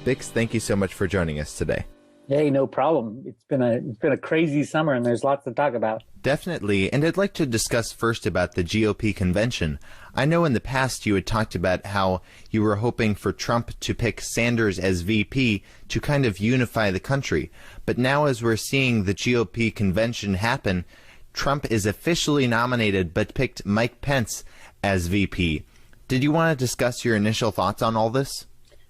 Bix, thank you so much for joining us today. Hey, no problem. It's been a crazy summer, and there's lots to talk about. Definitely, and I'd like to discuss first about the GOP convention. I know in the past you had talked about how you were hoping for Trump to pick Sanders as VP to kind of unify the country. But now as we're seeing the GOP convention happen, Trump is officially nominated but picked Mike Pence as VP. Did you want to discuss your initial thoughts on all this?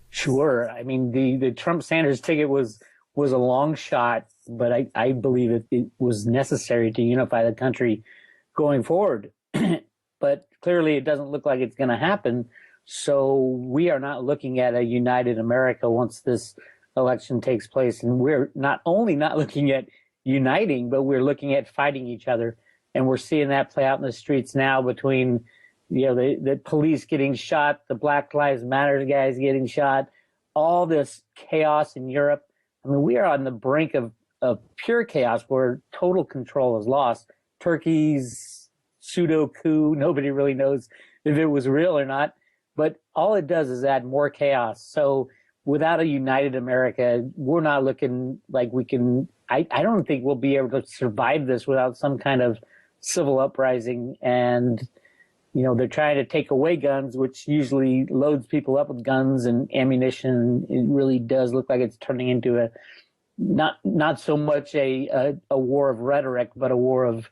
Sure. I mean, the Trump-Sanders ticket was a long shot, but I believe it was necessary to unify the country going forward. But clearly it doesn't look like it's going to happen. So we are not looking at a united America once this election takes place. And we're not only not looking at uniting, but we're looking at fighting each other. And we're seeing that play out in the streets now between, the police getting shot, the Black Lives Matter guys getting shot, all this chaos in Europe. I mean, we are on the brink of pure chaos where total control is lost. Turkey's pseudo coup, nobody really knows if it was real or not, but all it does is add more chaos. So without a united America, we're not looking like we can, I don't think we'll be able to survive this without some kind of civil uprising. And, they're trying to take away guns, which usually loads people up with guns and ammunition. It really does look like it's turning into a not so much a war of rhetoric, but a war of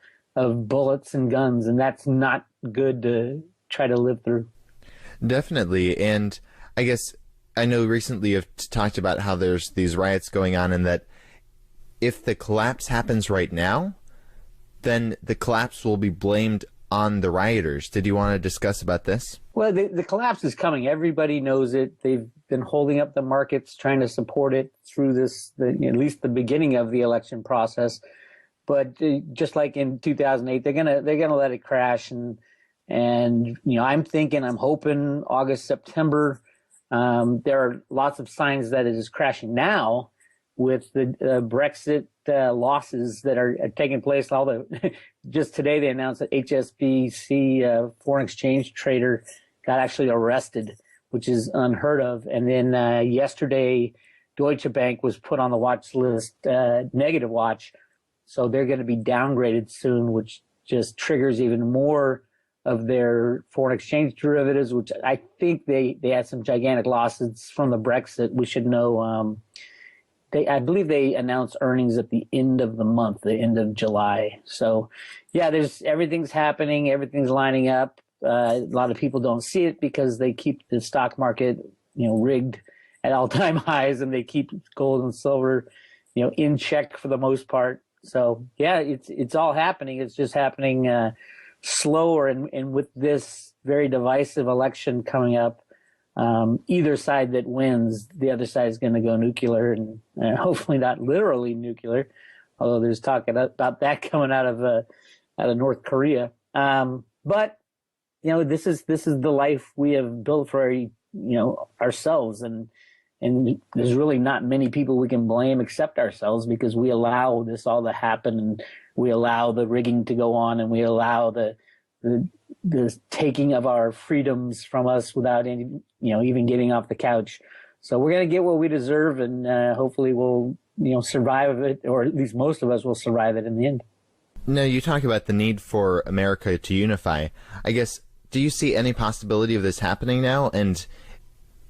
bullets and guns, and that's not good to try to live through. Definitely, and I guess I know recently you've talked about how there's these riots going on, and that if the collapse happens right now, then the collapse will be blamed on the rioters. Did you want to discuss about this? Well, the collapse is coming. Everybody knows it. They've been holding up the markets, trying to support it through at least the beginning of the election process. But just like in 2008, they're gonna let it crash. And I'm hoping August, September. There are lots of signs that it is crashing now with the Brexit losses that are taking place. Just today they announced that HSBC foreign exchange trader got actually arrested, which is unheard of. And then yesterday, Deutsche Bank was put on the watch list, negative watch. So they're going to be downgraded soon, which just triggers even more of their foreign exchange derivatives, which I think they had some gigantic losses from the Brexit. We should know. I believe they announced earnings at the end of the month, the end of July. So, yeah, everything's happening, everything's lining up. A lot of people don't see it because they keep the stock market, rigged at all-time highs, and they keep gold and silver, in check for the most part. So, yeah, it's all happening. It's just happening slower, and with this very divisive election coming up. Either side that wins, the other side is going to go nuclear, and hopefully not literally nuclear, although there's talk about that coming out of North Korea. But this is the life we have built for ourselves, and there's really not many people we can blame except ourselves, because we allow this all to happen, and we allow the rigging to go on, and we allow the taking of our freedoms from us without any, even getting off the couch. So we're going to get what we deserve, and hopefully we'll, survive it, or at least most of us will survive it in the end. Now, you talk about the need for America to unify. I guess, do you see any possibility of this happening now? And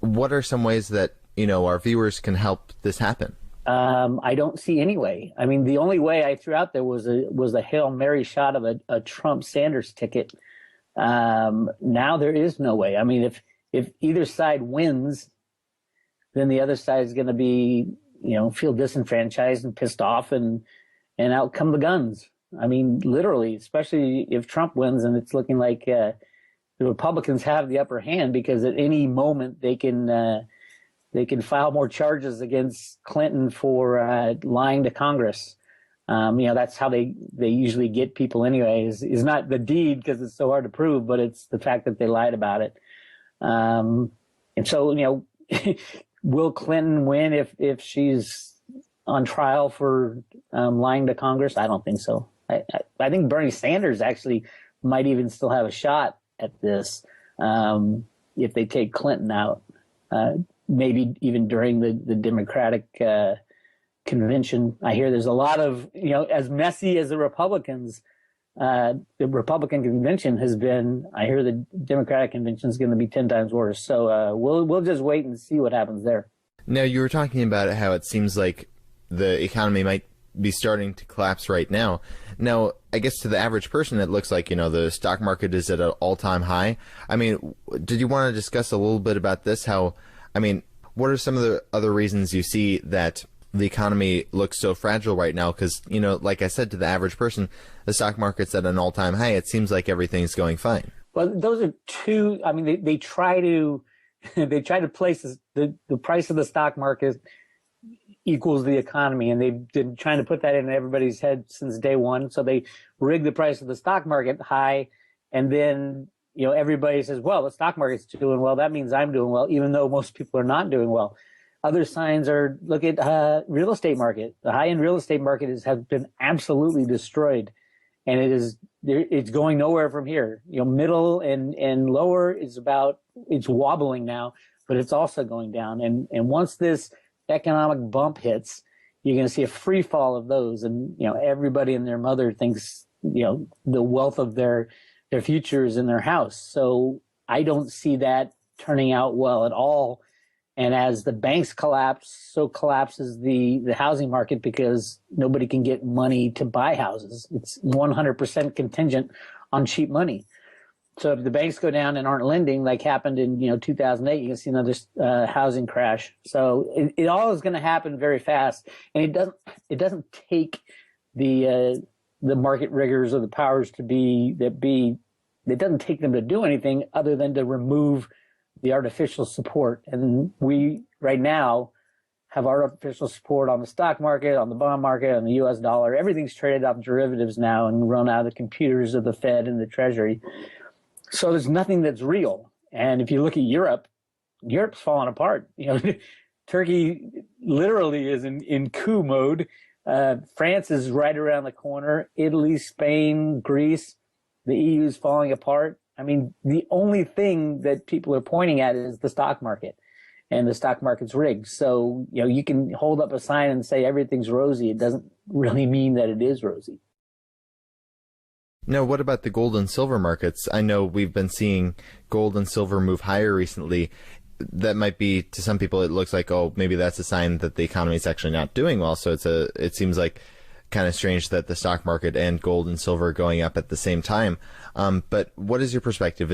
what are some ways that, our viewers can help this happen? I don't see any way. I mean, the only way I threw out there was a Hail Mary shot of a Trump-Sanders ticket. Now there is no way. I mean, if either side wins, then the other side is going to be, feel disenfranchised and pissed off, and out come the guns. I mean, literally, especially if Trump wins, and it's looking like the Republicans have the upper hand, because at any moment they can file more charges against Clinton for lying to Congress. That's how they usually get people anyway, is not the deed, because it's so hard to prove, but it's the fact that they lied about it. And so, will Clinton win if she's on trial for lying to Congress? I don't think so. I think Bernie Sanders actually might even still have a shot at this if they take Clinton out. maybe even during the Democratic convention. I hear there's a lot of, as messy as the Republican convention has been, I hear the Democratic convention is going to be 10 times worse. So we'll just wait and see what happens there. Now, you were talking about how it seems like the economy might be starting to collapse right now. Now, I guess to the average person, it looks like, the stock market is at an all-time high. I mean, did you want to discuss a little bit about this? What are some of the other reasons you see that the economy looks so fragile right now? Because, like I said, to the average person, the stock market's at an all-time high. It seems like everything's going fine. Well, those are two. I mean, they try to place the price of the stock market equals the economy, and they've been trying to put that in everybody's head since day one. So they rig the price of the stock market high, and then everybody says, well, the stock market's doing well, that means I'm doing well, even though most people are not doing well. Other signs are, look at real estate market. The high-end real estate market has been absolutely destroyed, and it's going nowhere from here. Middle and lower it's wobbling now, but it's also going down. And once this economic bump hits, you're going to see a free fall of those. And, everybody and their mother thinks, the wealth of their future is in their house. So I don't see that turning out well at all. And as the banks collapse, so collapses the housing market, because nobody can get money to buy houses. It's 100% contingent on cheap money. So if the banks go down and aren't lending, like happened in 2008, you can see another housing crash. So it all is going to happen very fast, and it doesn't take the market riggers or the powers to be. It doesn't take them to do anything other than to remove the artificial support. And we right now have artificial support on the stock market, on the bond market, on the U.S. dollar. Everything's traded off derivatives now and run out of the computers of the Fed and the Treasury. So there's nothing that's real. And if you look at Europe's falling apart. Turkey literally is in coup mode. France is right around the corner. Italy, Spain, Greece, the EU is falling apart. I mean, the only thing that people are pointing at is the stock market, and the stock market's rigged. So, you can hold up a sign and say everything's rosy. It doesn't really mean that it is rosy. Now, what about the gold and silver markets? I know we've been seeing gold and silver move higher recently. That might be, to some people, it looks like, oh, maybe that's a sign that the economy is actually not doing well. So it seems like kind of strange that the stock market and gold and silver are going up at the same time. But what is your perspective?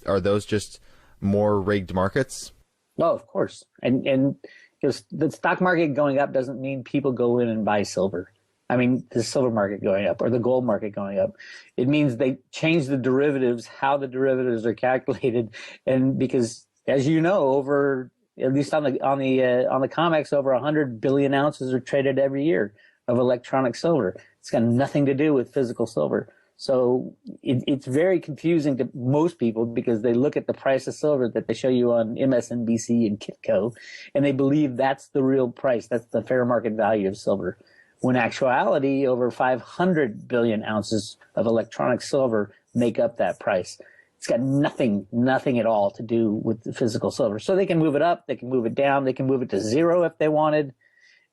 Are those just more rigged markets? No, of course. And because the stock market going up doesn't mean people go in and buy silver. I mean, the silver market going up or the gold market going up. It means they change the derivatives, how the derivatives are calculated. And because, as you know, over, at least on the COMEX, over 100 billion ounces are traded every year of electronic silver. It's got nothing to do with physical silver. So it's very confusing to most people, because they look at the price of silver that they show you on MSNBC and Kitco, and they believe that's the real price. That's the fair market value of silver. When in actuality, over 500 billion ounces of electronic silver make up that price. It's got nothing at all to do with the physical silver. So they can move it up, they can move it down, they can move it to zero if they wanted.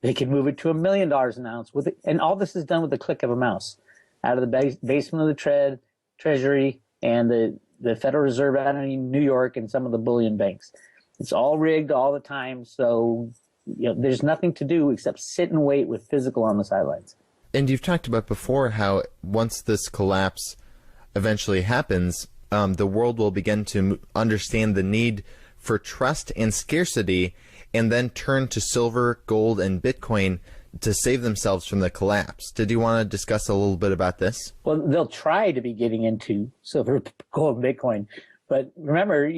They could move it to $1 million an ounce and all this is done with the click of a mouse, out of the basement of the Treasury and the Federal Reserve out in New York and some of the bullion banks. It's all rigged all the time. So, there's nothing to do except sit and wait with physical on the sidelines. And you've talked about before how once this collapse eventually happens, the world will begin to understand the need for trust and scarcity, and then turn to silver, gold, and Bitcoin to save themselves from the collapse. Did you want to discuss a little bit about this? Well, they'll try to be getting into silver, gold, and Bitcoin. But remember,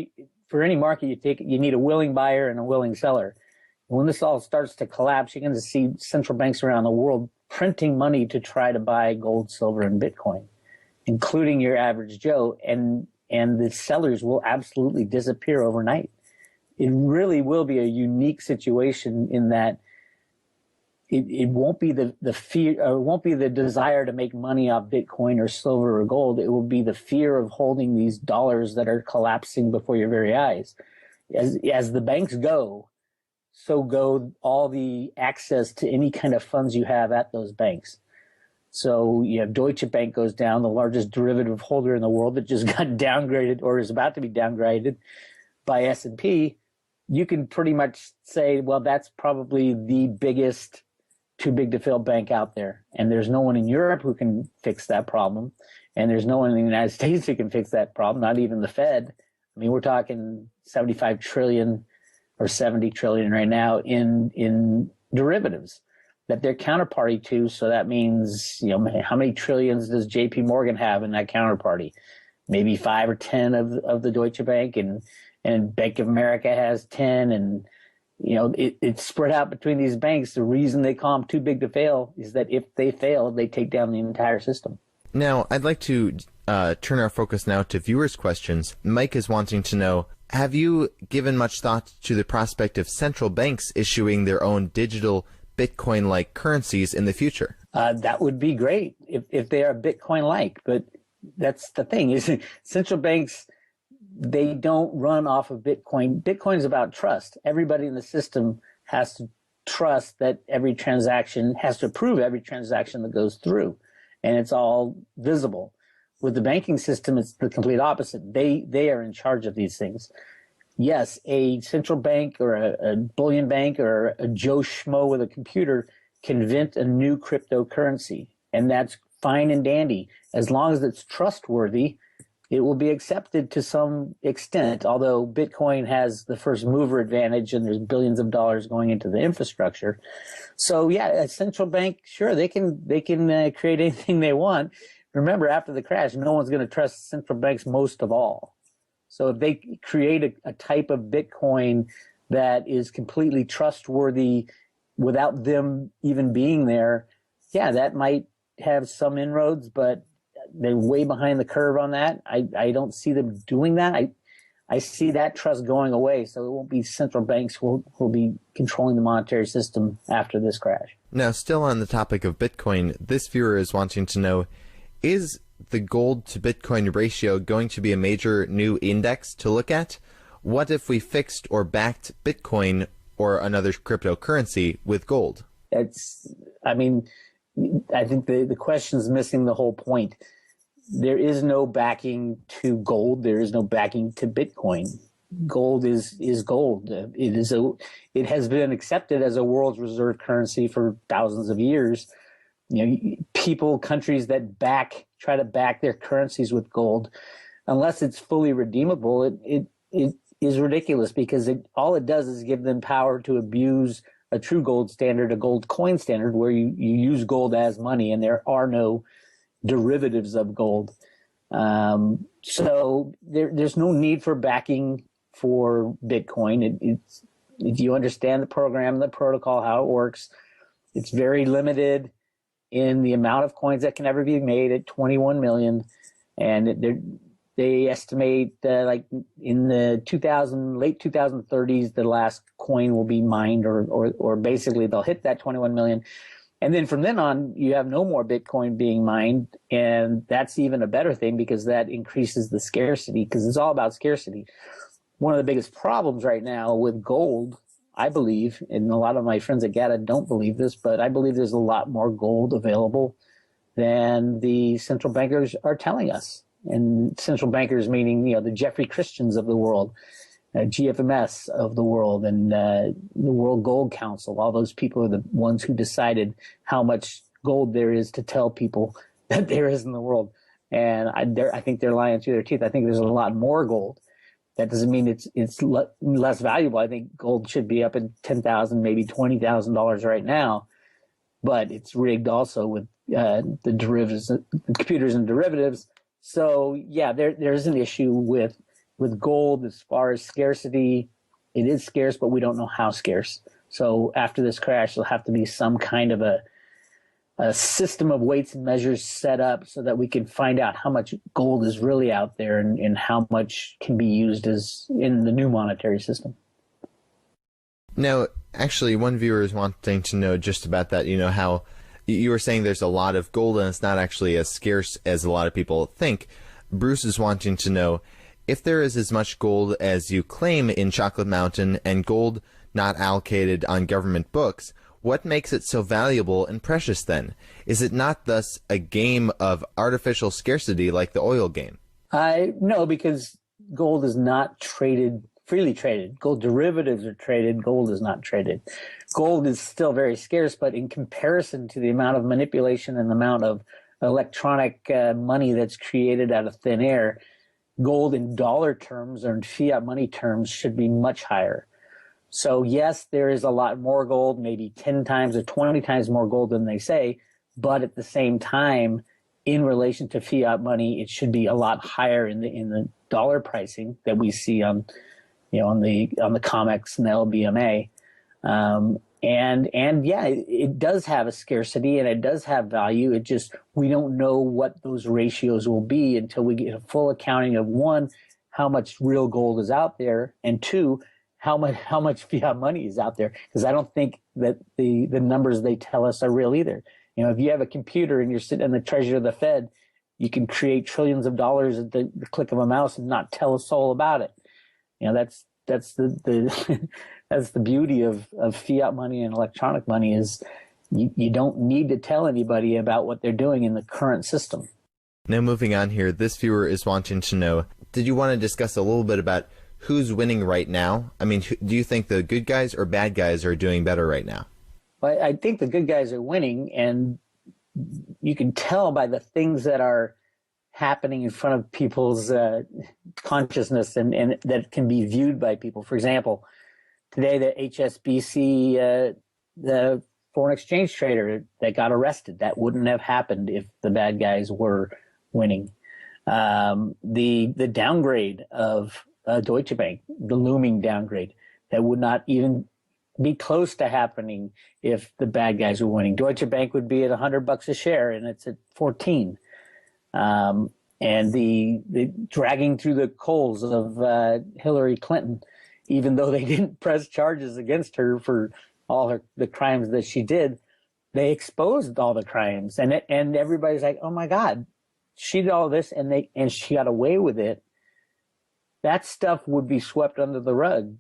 for any market you take, you need a willing buyer and a willing seller. When this all starts to collapse, you're going to see central banks around the world printing money to try to buy gold, silver, and Bitcoin, including your average Joe. And the sellers will absolutely disappear overnight. It really will be a unique situation in that it won't be the fear, or it won't be the desire to make money off Bitcoin or silver or gold. It will be the fear of holding these dollars that are collapsing before your very eyes. As the banks go, so go all the access to any kind of funds you have at those banks. So you have Deutsche Bank goes down, the largest derivative holder in the world that just got downgraded or is about to be downgraded by S&P. You can pretty much say, well, that's probably the biggest too big to fail bank out there. And there's no one in Europe who can fix that problem. And there's no one in the United States who can fix that problem, not even the Fed. I mean, we're talking 75 trillion or 70 trillion right now in derivatives that they're counterparty to. So that means, how many trillions does JP Morgan have in that counterparty? Maybe 5 or 10 of the Deutsche Bank, and Bank of America has 10, and it's spread out between these banks. The reason they call them too big to fail is that if they fail, they take down the entire system. Now, I'd like to turn our focus now to viewers' questions. Mike is wanting to know, have you given much thought to the prospect of central banks issuing their own digital Bitcoin-like currencies in the future? That would be great if they are Bitcoin-like, but that's the thing, is central banks, they don't run off of Bitcoin. Bitcoin is about trust. Everybody in the system has to trust that every transaction, has to approve every transaction that goes through, and it's all visible. With the banking system, it's the complete opposite. They are in charge of these things. Yes, a central bank or a bullion bank or a Joe Schmo with a computer can invent a new cryptocurrency, and that's fine and dandy. As long as it's trustworthy, it will be accepted to some extent, although Bitcoin has the first mover advantage and there's billions of dollars going into the infrastructure. So yeah, a central bank, sure, they can create anything they want. Remember, after the crash, no one's going to trust central banks most of all. So if they create a type of Bitcoin that is completely trustworthy without them even being there, yeah, that might have some inroads, but they're way behind the curve on that. I don't see them doing that. I see that trust going away, so it won't be central banks who will be controlling the monetary system after this crash. Now, still on the topic of Bitcoin, this viewer is wanting to know, is the gold to Bitcoin ratio going to be a major new index to look at? What if we fixed or backed Bitcoin or another cryptocurrency with gold? I think the question is missing the whole point. There is no backing to gold. There is no backing to Bitcoin. Gold is gold. It has been accepted as a world's reserve currency for thousands of years. Countries that try to back their currencies with gold, unless it's fully redeemable, it is ridiculous, because all it does is give them power to abuse a true gold standard, a gold coin standard, where you use gold as money and there are no derivatives of gold. So there's no need for backing for Bitcoin. If you understand the program, the protocol, how it works, it's very limited in the amount of coins that can ever be made at 21 million. And they estimate like in the late 2030s, the last coin will be mined, or basically they'll hit that 21 million. And then from then on, you have no more Bitcoin being mined. And that's even a better thing, because that increases the scarcity, because it's all about scarcity. One of the biggest problems right now with gold, I believe, and a lot of my friends at GATA don't believe this, but I believe there's a lot more gold available than the central bankers are telling us. And central bankers meaning, the Jeffrey Christians of the world, GFMS of the world, and the World Gold Council. All those people are the ones who decided how much gold there is to tell people that there is in the world. And I think they're lying through their teeth. I think there's a lot more gold. That doesn't mean it's less valuable. I think gold should be up at $10,000, maybe $20,000 right now, but it's rigged also with the derivatives, the computers and derivatives. So yeah, there's an issue with gold as far as scarcity. It is scarce, but we don't know how scarce. So after this crash, there'll have to be some kind of a system of weights and measures set up so that we can find out how much gold is really out there and how much can be used as in the new monetary system. Now, actually, one viewer is wanting to know just about that, how you were saying there's a lot of gold and it's not actually as scarce as a lot of people think. Bruce is wanting to know, if there is as much gold as you claim in Chocolate Mountain and gold not allocated on government books, what makes it so valuable and precious then? Is it not thus a game of artificial scarcity like the oil game? No, because gold is not freely traded. Gold derivatives are traded. Gold is not traded. Gold is still very scarce, but in comparison to the amount of manipulation and the amount of electronic money that's created out of thin air, gold in dollar terms or in fiat money terms should be much higher. So yes, there is a lot more gold, maybe 10 times or 20 times more gold than they say, but at the same time, in relation to fiat money, it should be a lot higher in the dollar pricing that we see on the COMEX and the LBMA. And yeah, it does have a scarcity and it does have value. It just, we don't know what those ratios will be until we get a full accounting of, one, how much real gold is out there, and two, how much fiat money is out there. Because I don't think that the numbers they tell us are real either. If you have a computer and you're sitting in the treasury of the Fed, you can create trillions of dollars at the click of a mouse and not tell a soul about it. That's the that's the beauty of fiat money and electronic money is you don't need to tell anybody about what they're doing in the current system. Now moving on here, this viewer is wanting to know, did you want to discuss a little bit about who's winning right now? I mean, do you think the good guys or bad guys are doing better right now? Well, I think the good guys are winning, and you can tell by the things that are happening in front of people's consciousness and that can be viewed by people. For example, today the HSBC, the foreign exchange trader that got arrested, that wouldn't have happened if the bad guys were winning. The downgrade of Deutsche Bank, the looming downgrade, that would not even be close to happening if the bad guys were winning. Deutsche Bank would be at $100 a share, and it's at 14. And the dragging through the coals of Hillary Clinton, even though they didn't press charges against her for all the crimes that she did, they exposed all the crimes, and everybody's like, oh my God, she did all this, and she got away with it. That stuff would be swept under the rug,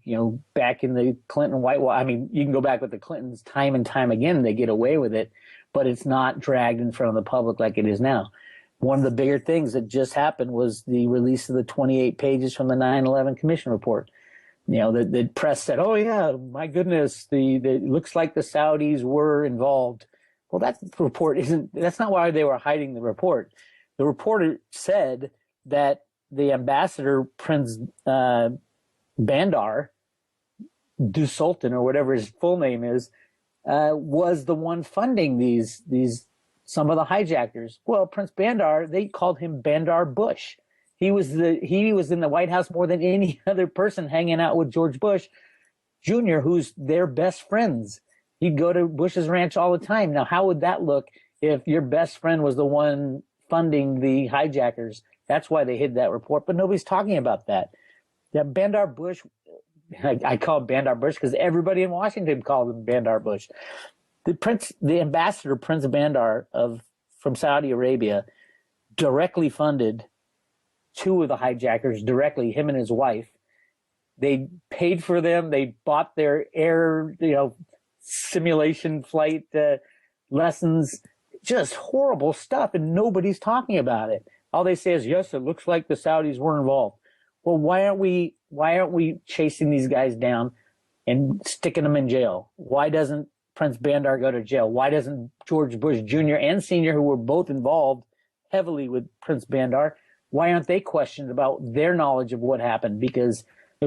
back in the Clinton Whitewash. I mean, you can go back with the Clintons time and time again, they get away with it, but it's not dragged in front of the public like it is now. One of the bigger things that just happened was the release of the 28 pages from the 9/11 Commission report. The press said, oh yeah, my goodness, it looks like the Saudis were involved. Well, that report that's not why they were hiding the report. The reporter said that the ambassador, Prince Bandar Sultan, or whatever his full name is, was the one funding some of the hijackers. Well, Prince Bandar, they called him Bandar Bush. He was in the White House more than any other person, hanging out with George Bush Jr., who's their best friends. He'd go to Bush's ranch all the time. Now, how would that look if your best friend was the one funding the hijackers? That's why they hid that report, but nobody's talking about that. Bandar Bush, I call him Bandar Bush because everybody in Washington called him Bandar Bush. The ambassador, Prince Bandar from Saudi Arabia, directly funded two of the hijackers, directly, him and his wife. They paid for them. They bought their air, simulation flight lessons, just horrible stuff, and nobody's talking about it. All they say is, yes, it looks like the Saudis were involved. Well, why aren't we chasing these guys down and sticking them in jail? Why doesn't Prince Bandar go to jail? Why doesn't George Bush Jr. and Sr., who were both involved heavily with Prince Bandar, why aren't they questioned about their knowledge of what happened? Because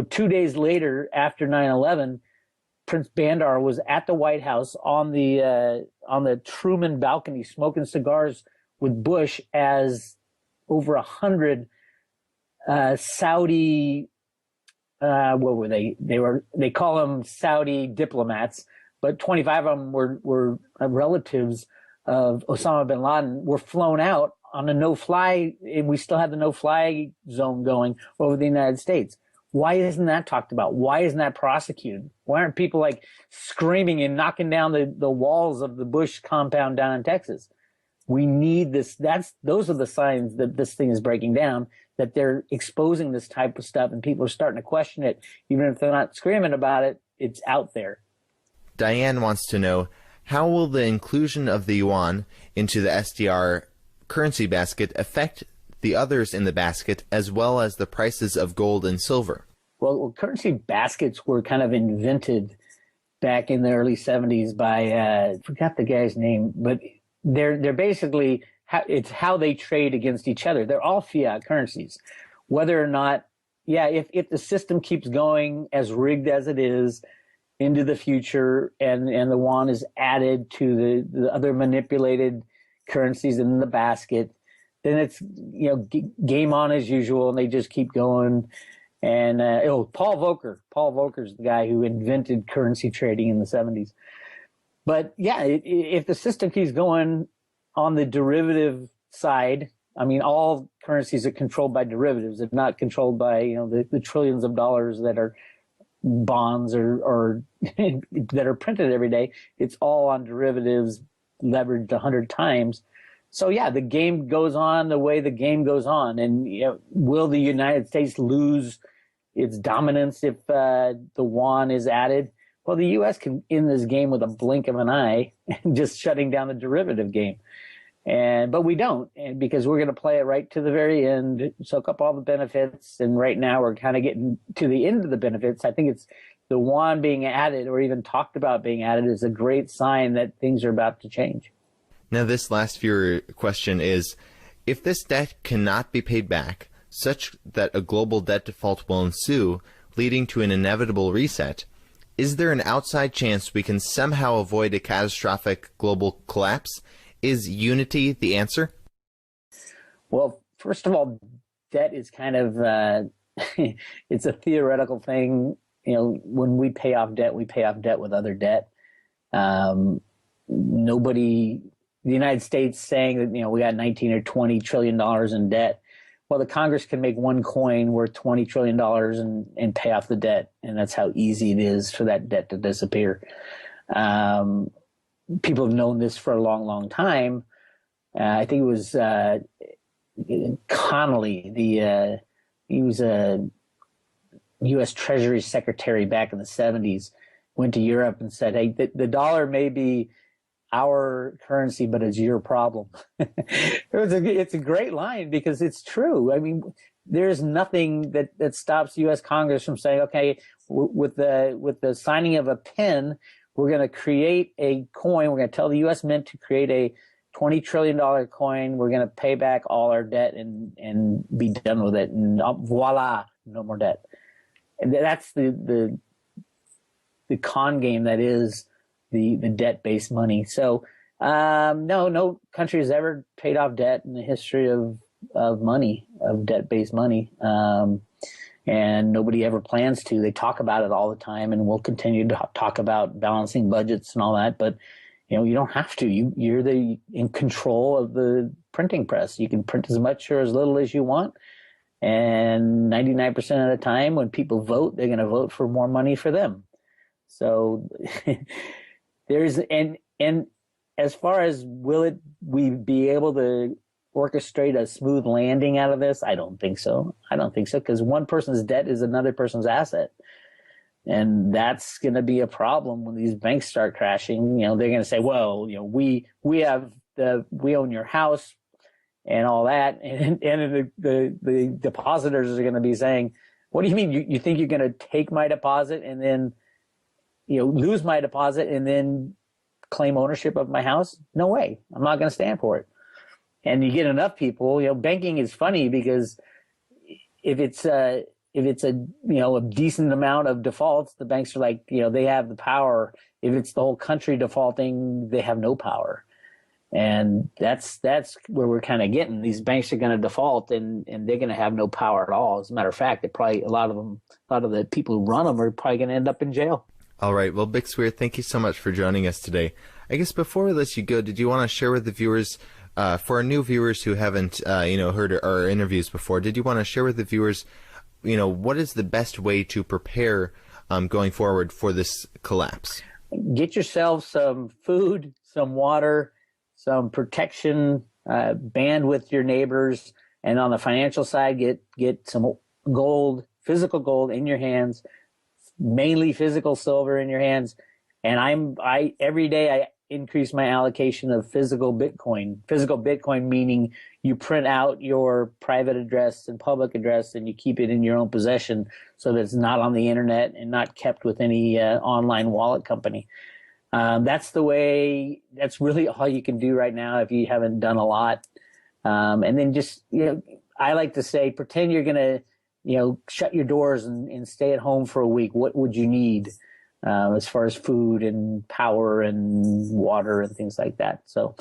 2 days later, after 9/11, Prince Bandar was at the White House on the Truman balcony smoking cigars with Bush as over 100 Saudi, what were they? They call them Saudi diplomats, but 25 of them were relatives of Osama bin Laden, were flown out on a no-fly, and we still have the no-fly zone going over the United States. Why isn't that talked about? Why isn't that prosecuted? Why aren't people screaming and knocking down the walls of the Bush compound down in Texas? We need this. Those are the signs that this thing is breaking down, that they're exposing this type of stuff and people are starting to question it. Even if they're not screaming about it, it's out there. Diane wants to know, how will the inclusion of the yuan into the SDR currency basket affect the others in the basket, as well as the prices of gold and silver? Well, currency baskets were kind of invented back in the early 70s by, I forgot the guy's name, but they're basically, it's how they trade against each other. They're all fiat currencies. Whether or not, if the system keeps going as rigged as it is into the future, and the yuan is added to the other manipulated currencies in the basket, then it's, game on as usual, and they just keep going. And Paul Volcker's the guy who invented currency trading in the 70s. But if the system keeps going on the derivative side, I mean, all currencies are controlled by derivatives. They're not controlled by the trillions of dollars that are bonds or that are printed every day. It's all on derivatives leveraged 100 times. So the game goes on the way the game goes on. And will the United States lose its dominance if the yuan is added? Well, the U.S. can end this game with a blink of an eye, just shutting down the derivative game. But we don't, because we're going to play it right to the very end, soak up all the benefits. And right now we're kind of getting to the end of the benefits. I think it's the yuan being added, or even talked about being added, is a great sign that things are about to change. Now, this last viewer question is, if this debt cannot be paid back, such that a global debt default will ensue, leading to an inevitable reset, is there an outside chance we can somehow avoid a catastrophic global collapse? Is unity the answer? Well, first of all, debt is kind of, it's a theoretical thing. When we pay off debt with other debt. The United States saying that, we got 19 or 20 trillion dollars in debt. Well, the Congress can make one coin worth $20 trillion and pay off the debt. And that's how easy it is for that debt to disappear. People have known this for a long, long time. I think it was Connolly, he was a U.S. Treasury Secretary back in the 70s, went to Europe and said, hey, the dollar may be our currency, but it's your problem. It's a great line, because it's true. I mean, there's nothing that stops U.S. Congress from saying, okay, with the signing of a pen, we're going to create a coin. We're going to tell the U.S. Mint to create a $20 trillion coin. We're going to pay back all our debt and be done with it. And voila, no more debt. And that's the con game that is the debt-based money. So no country has ever paid off debt in the history of debt-based money. And nobody ever plans to. They talk about it all the time, and we'll continue to talk about balancing budgets and all that. But you don't have to. You're in control of the printing press. You can print as much or as little as you want. And 99% of the time, when people vote, they're going to vote for more money for them. So and as far as we be able to orchestrate a smooth landing out of this? I don't think so. Because one person's debt is another person's asset. And that's going to be a problem when these banks start crashing. They're going to say, well, we own your house and all that. And the depositors are going to be saying, what do you mean? You think you're going to take my deposit and then, lose my deposit and then claim ownership of my house? No way. I'm not going to stand for it. And you get enough people, banking is funny, because if it's a decent amount of defaults, the banks are like, they have the power. If it's the whole country defaulting, they have no power. And that's where we're kind of getting. These banks are going to default, and they're going to have no power at all. As a matter of fact, a lot of the people who run them are probably going to end up in jail. All right. Well, Big Weir, thank you so much for joining us today. I guess before we let you go, did you want to share with the viewers, for our new viewers who haven't, heard our interviews before, did you want to share with the viewers, what is the best way to prepare going forward for this collapse? Get yourself some food, some water, some protection, band with your neighbors, and on the financial side, get some gold, physical gold in your hands. mainly physical silver in your hands. And I every day I increase my allocation of physical Bitcoin. Physical Bitcoin meaning you print out your private address and public address and you keep it in your own possession so that it's not on the internet and not kept with any online wallet company. That's really all you can do right now if you haven't done a lot. And then just, I like to say, pretend you're going to, shut your doors and stay at home for a week. What would you need as far as food and power and water and things like that? So,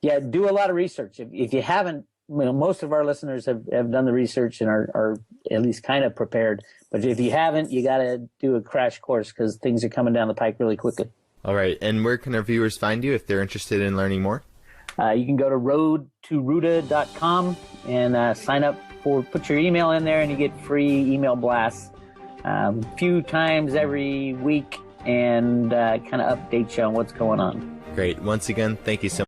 yeah, do a lot of research. If you haven't, most of our listeners have done the research and are at least kind of prepared. But if you haven't, you got to do a crash course because things are coming down the pike really quickly. All right. And where can our viewers find you if they're interested in learning more? You can go to roadtoruta.com and sign up put your email in there and you get free email blasts a few times every week and kind of update you on what's going on. Great. Once again, thank you so much.